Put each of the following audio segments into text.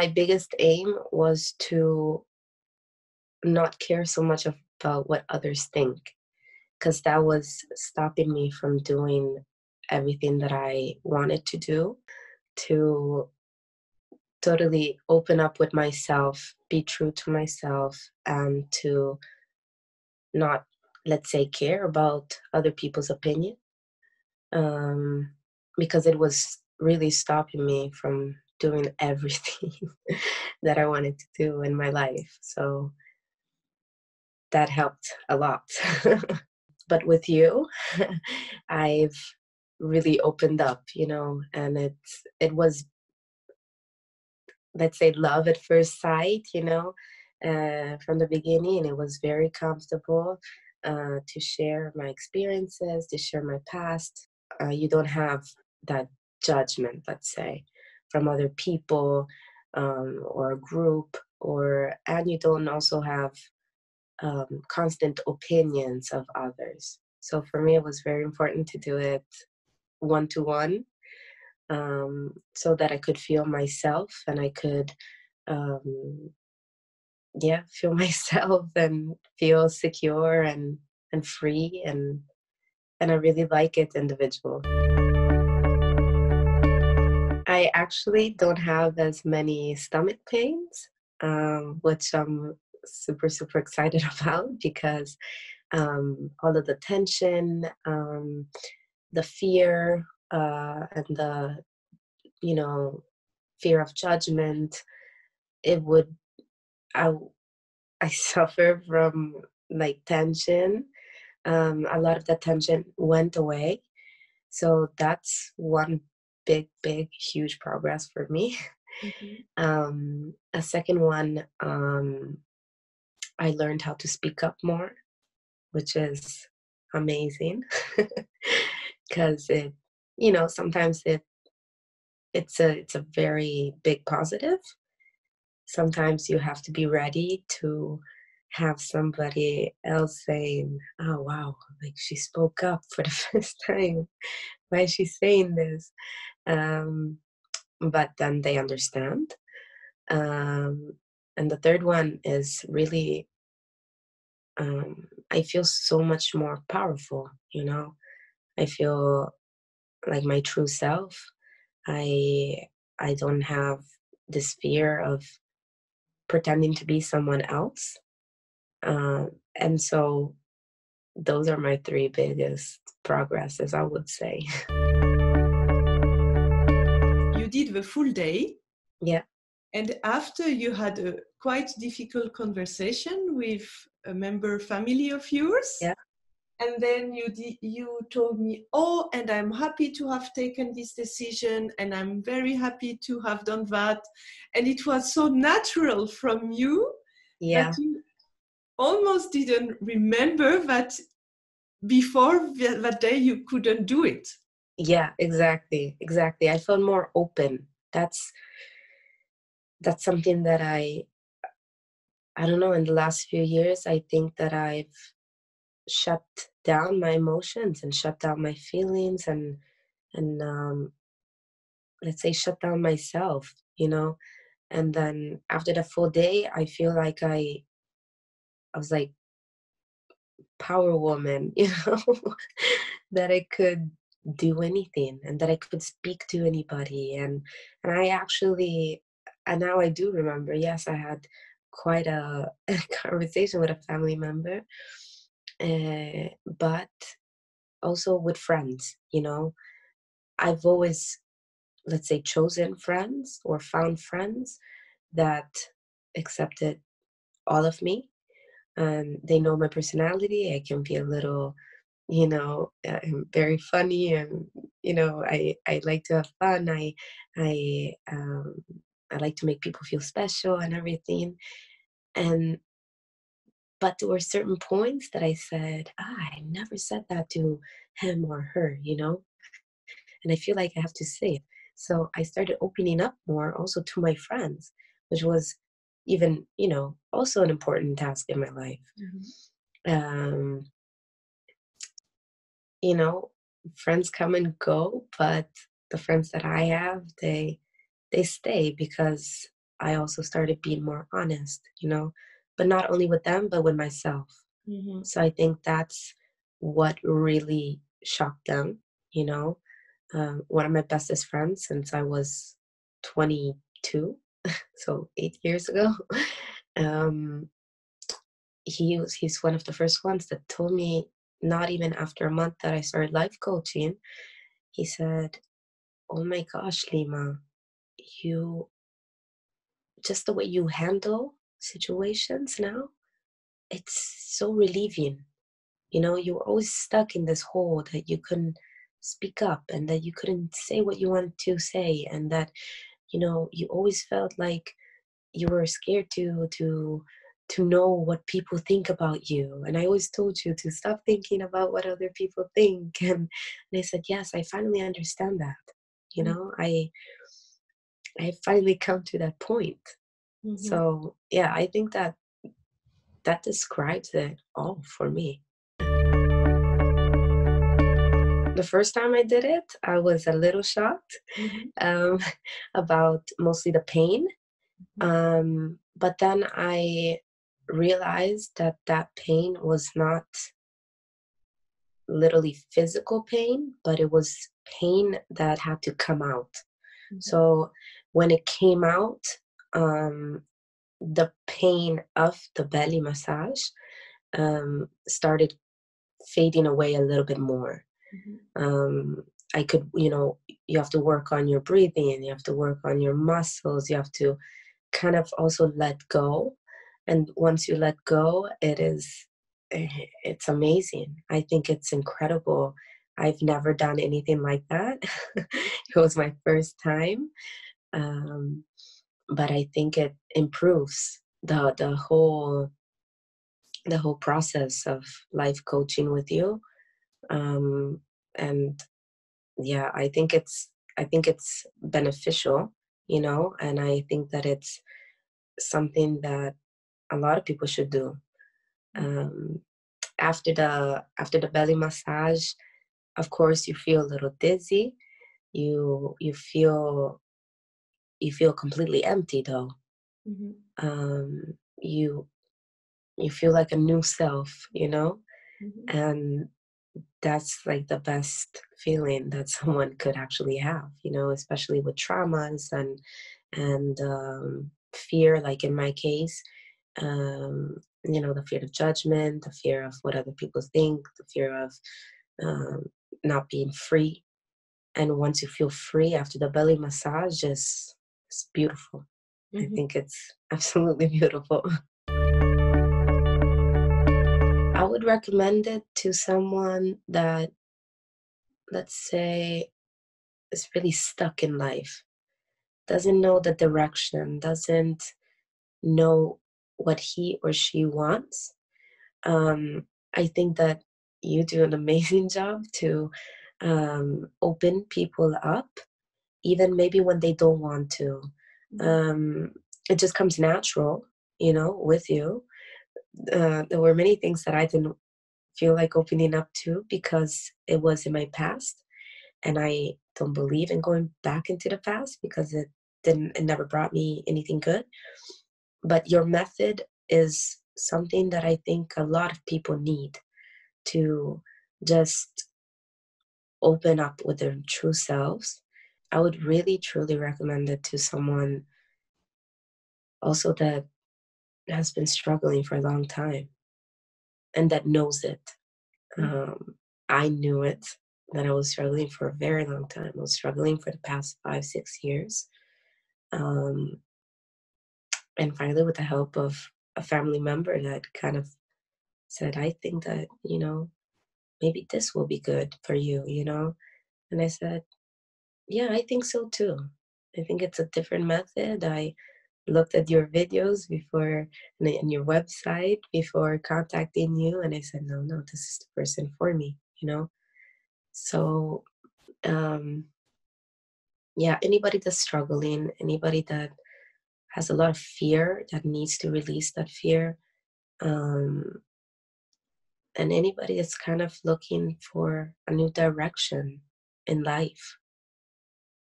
my biggest aim was to not care so much about what others think, because that was stopping me from doing everything that I wanted to do, to totally open up with myself, be true to myself, and to not, let's say, care about other people's opinion, because it was really stopping me from doing everything that I wanted to do in my life. So that helped a lot. But with you, I've really opened up, and it was, let's say, love at first sight, from the beginning. And it was very comfortable to share my experiences, to share my past. You don't have that judgment, let's say, from other people, or a group, and you don't also have constant opinions of others. So for me, it was very important to do it one-to-one, so that I could feel myself, and I could, feel myself and feel secure and free, and I really like it individual. I actually don't have as many stomach pains, which I'm super, super excited about, because all of the tension, the fear, and the, fear of judgment, it would, I, I suffer from like tension. A lot of that tension went away. So that's one big, big, huge progress for me. A second one, I learned how to speak up more, which is amazing, because sometimes it's a very big positive. Sometimes you have to be ready to have somebody else saying, "Oh wow, like she spoke up for the first time. Why is she saying this?" But then they understand. And the third one is really, I feel so much more powerful. I feel like my true self. I don't have this fear of pretending to be someone else. And so those are my three biggest progresses, I would say. You did the full day. Yeah. And after you had a quite difficult conversation with a member family of yours. Yeah. And then you told me, oh, and I'm happy to have taken this decision, and I'm very happy to have done that. And it was so natural from you, that you almost didn't remember that before that day you couldn't do it. Yeah, exactly. I felt more open. That's something that I don't know, in the last few years, I think that I've shut down my emotions and shut down my feelings, and let's say shut down myself, and then after the full day, I feel like I was like power woman, that I could do anything, and that I could speak to anybody, and I actually, and now I do remember, yes, I had quite a conversation with a family member, but also with friends. I've always, let's say, chosen friends or found friends that accepted all of me, and they know my personality. I can be a little, I'm very funny, and I like to have fun. I like to make people feel special and everything. But there were certain points that I said, I never said that to him or her, and I feel like I have to say it. So I started opening up more also to my friends, which was even, also an important task in my life. Mm-hmm. Friends come and go, but the friends that I have, they stay, because I also started being more honest, but not only with them, but with myself. Mm-hmm. So I think that's what really shocked them, you know. One of my bestest friends since I was 22, so 8 years ago, um, he's one of the first ones that told me, not even after a month that I started life coaching, he said, "Oh my gosh, Lima, you just the way you handle situations now, it's so relieving. You were always stuck in this hole that you couldn't speak up and that you couldn't say what you wanted to say, and that you always felt like you were scared to know what people think about you. And I always told you to stop thinking about what other people think." And I said, yes, I finally understand that. I finally come to that point. Mm-hmm. So yeah, I think that describes it all for me. The first time I did it, I was a little shocked, Mm-hmm. um, about mostly the pain. But then I realized that pain was not literally physical pain, but it was pain that had to come out. Mm-hmm. So when it came out, um, the pain of the belly massage started fading away a little bit more. um, I could, you have to work on your breathing, you have to work on your muscles, you have to kind of also let go. And once you let go, it's amazing. I think it's incredible. I've never done anything like that. It was my first time. Um, but I think it improves the whole process of life coaching with you. And yeah, I think it's beneficial, and I think that it's something that a lot of people should do. um, after the belly massage, of course you feel a little dizzy. You feel completely empty though. Mm-hmm. You feel like a new self, Mm-hmm. and that's like the best feeling that someone could actually have, especially with traumas and fear, like in my case. The fear of judgment, the fear of what other people think, the fear of um, not being free. And once you feel free after the belly massage, it's beautiful. I Mm-hmm. think it's absolutely beautiful. I would recommend it to someone that, let's say, is really stuck in life, doesn't know the direction, doesn't know what he or she wants. I think that you do an amazing job to open people up, even maybe when they don't want to. Um, it just comes natural, with you. There were many things that I didn't feel like opening up to because it was in my past. And I don't believe in going back into the past because it never brought me anything good. But your method is something that I think a lot of people need to just open up with their true selves. I would really, truly recommend it to someone also that has been struggling for a long time and that knows it. Um, I knew it, that I was struggling for a very long time. I was struggling for the past 5, 6 years. Um, and finally, with the help of a family member that kind of said, I think that, maybe this will be good for you. And I said, yeah, I think so too. I think it's a different method. I looked at your videos before and your website before contacting you, and I said, no, no, this is the person for me. So, um, yeah, anybody that's struggling, anybody that has a lot of fear that needs to release that fear, um, and anybody that's kind of looking for a new direction in life,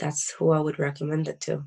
that's who I would recommend it to.